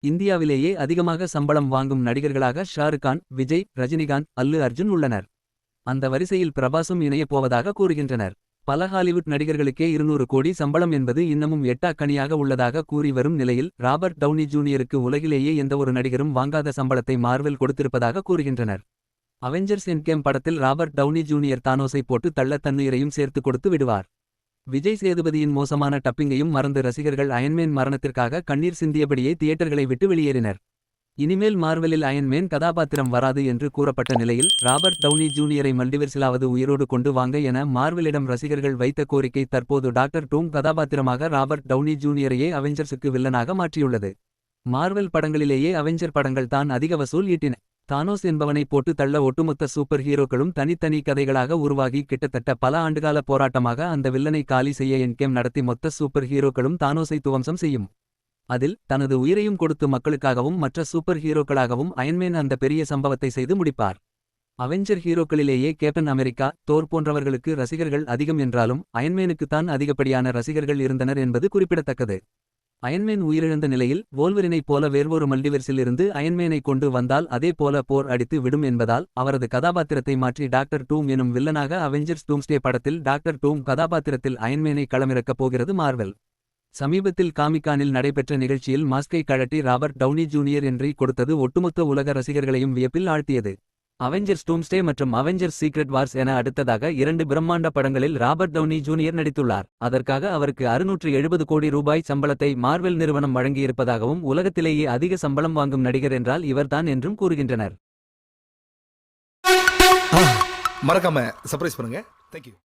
இந்தியாவிலேயே அதிகமாக சம்பளம் வாங்கும் நடிகர்களாக ஷாருக் கான், விஜய், ரஜினிகாந்த், அல்லு அர்ஜுன் உள்ளனர். அந்த வரிசையில் பிரபாசும் இணையப் போவதாக கூறுகின்றனர். பல ஹாலிவுட் நடிகர்களுக்கே 200 கோடி சம்பளம் என்பது இன்னமும் எட்டாக்கனியாக உள்ளதாக கூறி வரும் நிலையில், ராபர்ட் டவுனி ஜூனியருக்கு உலகிலேயே எந்தவொரு நடிகரும் வாங்காத சம்பளத்தை மார்வெல் கொடுத்திருப்பதாக கூறுகின்றனர். அவெஞ்சர்ஸ் எண்ட்கேம் படத்தில் ராபர்ட் டவுனி ஜூனியர் தானோஸை போட்டு தள்ள தன்னுயிரையும் சேர்த்து கொடுத்து விடுவார். விஜய் சேதுபதியின் மோசமான டப்பிங்கையும் மறந்து ரசிகர்கள் அயன்மேன் மரணத்திற்காக கண்ணீர் சிந்தியபடியே தியேட்டர்களை விட்டு வெளியேறினர். இனிமேல் மார்வெலில் அயன்மேன் கதாபாத்திரம் வராது என்று கூறப்பட்ட நிலையில், ராபர்ட் டவுனி ஜூனியரை மல்டிவெர்ஸிலாவது உயிரோடு கொண்டு வாங்க என மார்வெலிடம் ரசிகர்கள் வைத்த கோரிக்கை தற்போது டாக்டர் டூம் கதாபாத்திரமாக ராபர்ட் டவுனி ஜூனியரையே அவெஞ்சர்ஸுக்கு வில்லனாக மாற்றியுள்ளது. மார்வெல் படங்களிலேயே அவெஞ்சர் படங்கள் தான் அதிக வசூல் ஈட்டின. தானோஸ் என்பவனை போட்டு தள்ள ஒட்டுமொத்த சூப்பர் ஹீரோக்களும் தனித்தனி கதைகளாக உருவாகி கிட்டத்தட்ட பல ஆண்டுகால போராட்டமாக அந்த வில்லனை காலி செய்ய எண்ட்கேம் நடத்தி மொத்த சூப்பர் ஹீரோக்களும் தானோஸை துவம்சம் செய்யும். அதில் தனது உயிரையும் கொடுத்து மக்களுக்காகவும் மற்ற சூப்பர் ஹீரோக்களாகவும் அயன்மேன் அந்த பெரிய சம்பவத்தை செய்து முடிப்பார். அவெஞ்சர் ஹீரோக்களிலேயே கேப்டன் அமெரிக்கா, தோர் போன்றவர்களுக்கு ரசிகர்கள் அதிகம் என்றாலும் அயன்மேனுக்குத்தான் அதிகப்படியான ரசிகர்கள் இருந்தனர் என்பது குறிப்பிடத்தக்கது. அயன்மேன் உயிரிழந்த நிலையில் வோல்வரினைப் போல வேறொரு மல்டிவெர்ஸில் இருந்து அயன்மேனை கொண்டு வந்தால் அதே போல போர் அடித்து விடும் என்பதால் அவரது கதாபாத்திரத்தை மாற்றி டாக்டர் டூம் எனும் வில்லனாக அவெஞ்சர்ஸ் டூம்ஸ்டே படத்தில் டாக்டர் டூம் கதாபாத்திரத்தில் அயன்மேனை களமிறக்கப் போகிறது மார்வெல். சமீபத்தில் காமிக்கானில் நடைபெற்ற நிகழ்ச்சியில் மாஸ்கை கழட்டி ராபர்ட் டவுனி ஜூனியர் என்றி கொடுத்தது ஒட்டுமொத்த உலக ரசிகர்களையும் வியப்பில் ஆழ்த்தியது. அவெஞ்சர்ஸ் டூம்ஸ்டே மற்றும் அவெஞ்சர்ஸ் சீக்ரெட் வார்ஸ் என அடுத்ததாக 2 பிரம்மாண்ட படங்களில் ராபர்ட் டவுனி ஜூனியர் நடித்துள்ளார். அதற்காக அவருக்கு 670 கோடி ரூபாய் சம்பளத்தை மார்வெல் நிறுவனம் வழங்கியிருப்பதாகவும் உலகத்திலேயே அதிக சம்பளம் வாங்கும் நடிகர் என்றால் இவர்தான் என்றும் கூறுகின்றனர். மறக்காம சர்ப்ரைஸ் பண்ணுங்க. தேங்க்யூ.